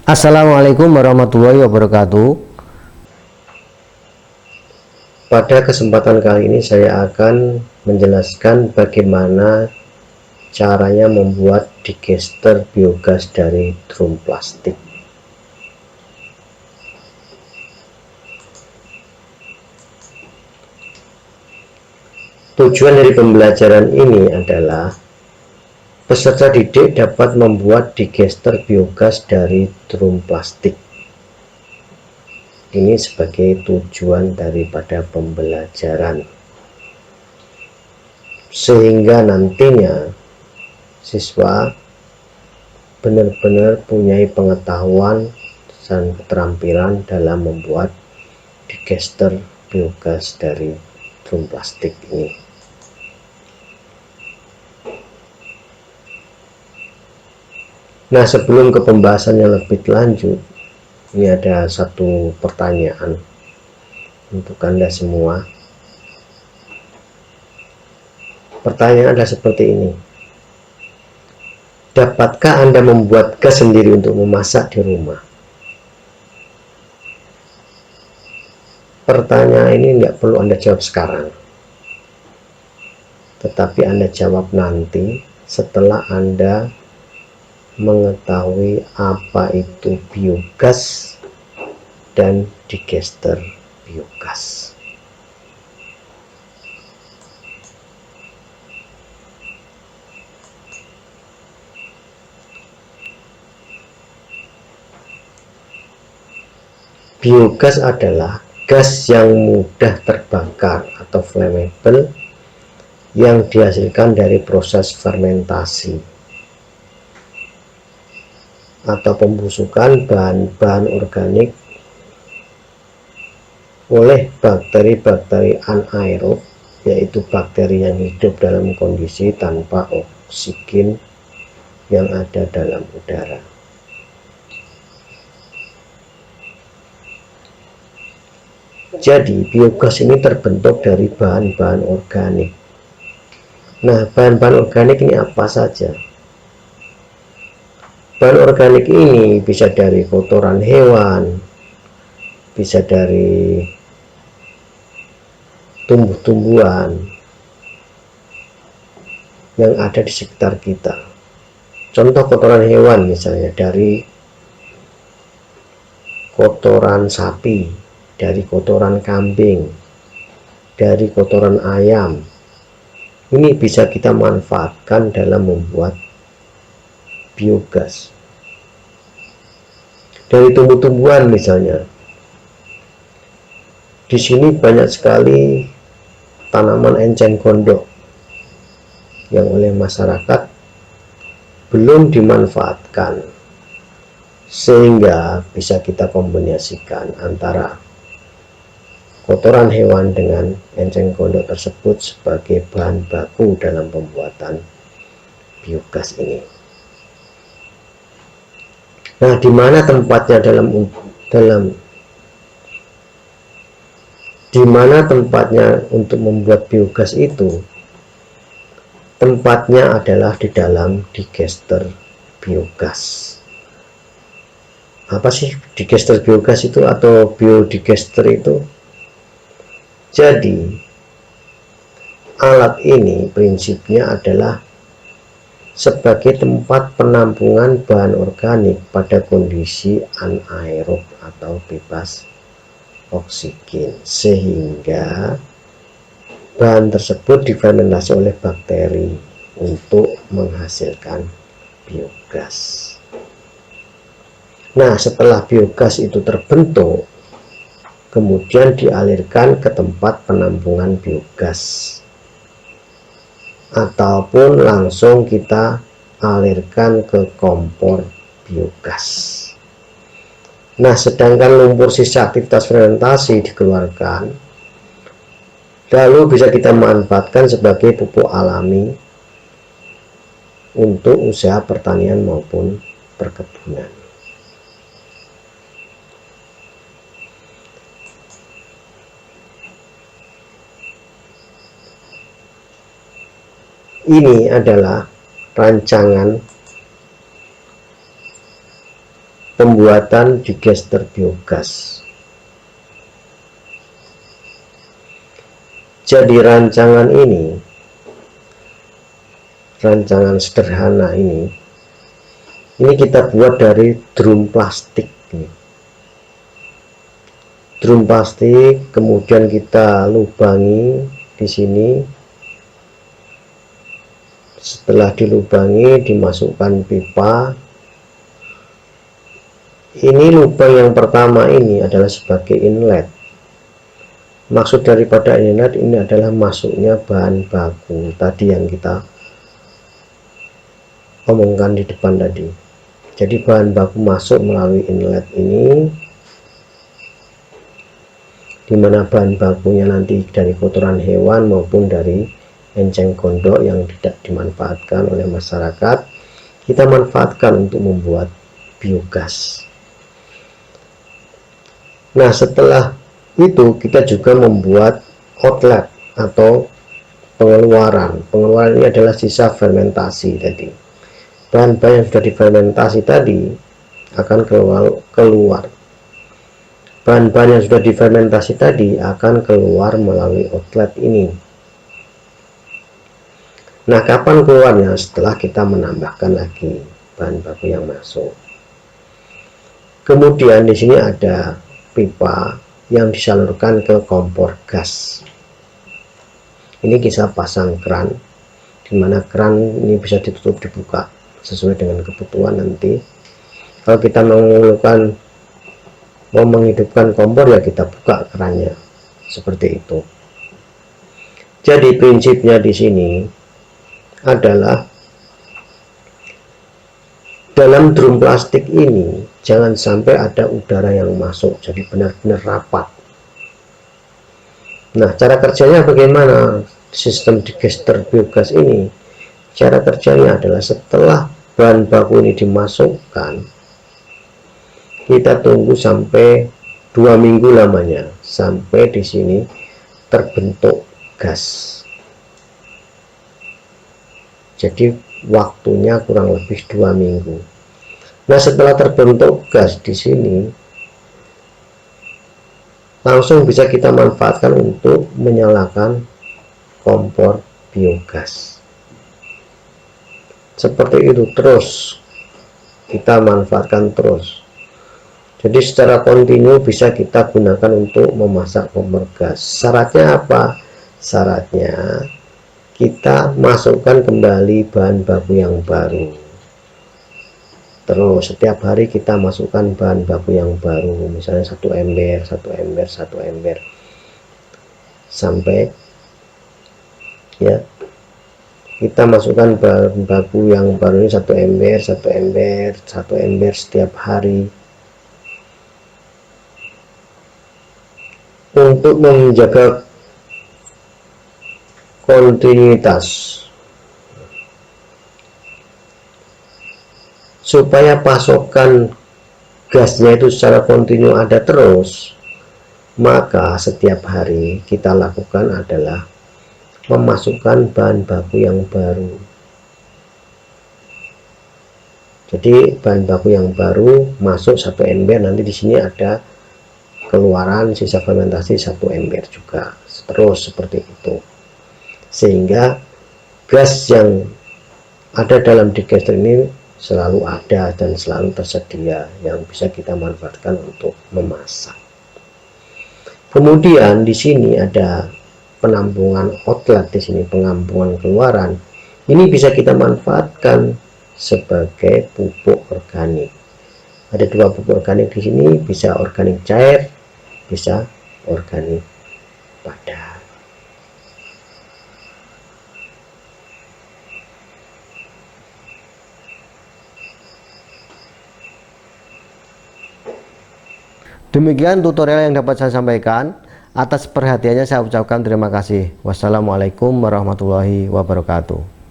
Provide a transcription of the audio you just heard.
Assalamualaikum warahmatullahi wabarakatuh. Pada kesempatan kali ini saya akan menjelaskan bagaimana caranya membuat digester biogas dari drum plastik. Tujuan dari pembelajaran ini adalah peserta didik dapat membuat digester biogas dari drum plastik. Ini sebagai tujuan daripada pembelajaran, sehingga nantinya siswa benar-benar punya pengetahuan dan keterampilan dalam membuat digester biogas dari drum plastik ini. Nah, sebelum ke pembahasan yang lebih lanjut, ini ada satu pertanyaan untuk Anda semua. Pertanyaan adalah seperti ini. Dapatkah Anda membuat gas sendiri untuk memasak di rumah? Pertanyaan ini tidak perlu Anda jawab sekarang, tetapi Anda jawab nanti setelah Anda mengetahui apa itu biogas dan digester biogas. Biogas adalah gas yang mudah terbakar atau flammable yang dihasilkan dari proses fermentasi atau pembusukan bahan-bahan organik oleh bakteri-bakteri anaerob, yaitu bakteri yang hidup dalam kondisi tanpa oksigen yang ada dalam udara. Jadi biogas ini terbentuk dari bahan-bahan organik. Nah, bahan-bahan organik ini apa saja? Bahan organik ini bisa dari kotoran hewan, bisa dari tumbuh-tumbuhan yang ada di sekitar kita. Contoh kotoran hewan misalnya dari kotoran sapi, dari kotoran kambing, dari kotoran ayam. Ini bisa kita manfaatkan dalam membuat biogas. Dari tumbuh-tumbuhan misalnya, di sini banyak sekali tanaman enceng gondok yang oleh masyarakat belum dimanfaatkan, sehingga bisa kita kombinasikan antara kotoran hewan dengan enceng gondok tersebut sebagai bahan baku dalam pembuatan biogas ini. Nah, di mana tempatnya di mana tempatnya untuk membuat biogas itu? Tempatnya adalah di dalam digester biogas. Apa sih digester biogas itu atau biodigester itu? Jadi, alat ini prinsipnya adalah sebagai tempat penampungan bahan organik pada kondisi anaerob atau bebas oksigen, sehingga bahan tersebut difermentasi oleh bakteri untuk menghasilkan biogas. Nah, setelah biogas itu terbentuk, kemudian dialirkan ke tempat penampungan biogas, ataupun langsung kita alirkan ke kompor biogas. Nah, sedangkan lumpur sisa aktivitas fermentasi dikeluarkan, lalu bisa kita manfaatkan sebagai pupuk alami untuk usaha pertanian maupun perkebunan. Ini adalah rancangan pembuatan digester biogas. Jadi rancangan sederhana ini kita buat dari drum plastik. Drum plastik, kemudian kita lubangi di sini. Setelah dilubangi, dimasukkan pipa. Ini lubang yang pertama ini adalah sebagai inlet. Maksud daripada inlet ini adalah masuknya bahan baku tadi yang kita omongkan di depan tadi. Jadi bahan baku masuk melalui inlet ini, dimana bahan bakunya nanti dari kotoran hewan maupun dari enceng gondok yang tidak dimanfaatkan oleh masyarakat, kita manfaatkan untuk membuat biogas. Nah, setelah itu kita juga membuat outlet atau pengeluaran. Pengeluaran ini adalah sisa fermentasi tadi. Bahan-bahan yang sudah difermentasi tadi akan keluar. Bahan-bahan yang sudah difermentasi tadi akan keluar melalui outlet ini. Nah, kapan keluarnya? Setelah kita menambahkan lagi bahan baku yang masuk. Kemudian di sini ada pipa yang disalurkan ke kompor gas. Ini kita pasang keran, dimana keran ini bisa ditutup dibuka sesuai dengan kebutuhan nanti. Kalau kita mau menghidupkan kompor, ya kita buka kerannya seperti itu. Jadi prinsipnya di sini adalah dalam drum plastik ini jangan sampai ada udara yang masuk, jadi benar-benar rapat. Nah, cara kerjanya bagaimana sistem digester biogas ini? Cara kerjanya adalah setelah bahan baku ini dimasukkan, kita tunggu sampai 2 minggu lamanya sampai di sini terbentuk gas. Jadi waktunya kurang lebih 2 minggu. Nah, setelah terbentuk gas di sini, langsung bisa kita manfaatkan untuk menyalakan kompor biogas. Seperti itu terus kita manfaatkan terus. Jadi secara kontinu bisa kita gunakan untuk memasak kompor gas. Syaratnya apa? Syaratnya kita masukkan kembali bahan baku yang baru. Terus setiap hari kita masukkan bahan baku yang baru, misalnya 1 ember sampai ya kita masukkan bahan baku yang baru ini 1 ember setiap hari untuk menjaga kontinuitas, supaya pasokan gasnya itu secara kontinu ada terus. Maka setiap hari kita lakukan adalah memasukkan bahan baku yang baru. Jadi bahan baku yang baru masuk 1 ember, nanti di sini ada keluaran sisa fermentasi 1 ember juga, terus seperti itu. Sehingga gas yang ada dalam digester ini selalu ada dan selalu tersedia yang bisa kita manfaatkan untuk memasak. Kemudian di sini ada penampungan outlet, di sini penampungan keluaran. Ini bisa kita manfaatkan sebagai pupuk organik. Ada 2 pupuk organik di sini, bisa organik cair, bisa organik padat. Demikian tutorial yang dapat saya sampaikan. Atas perhatiannya saya ucapkan terima kasih. Wassalamualaikum warahmatullahi wabarakatuh.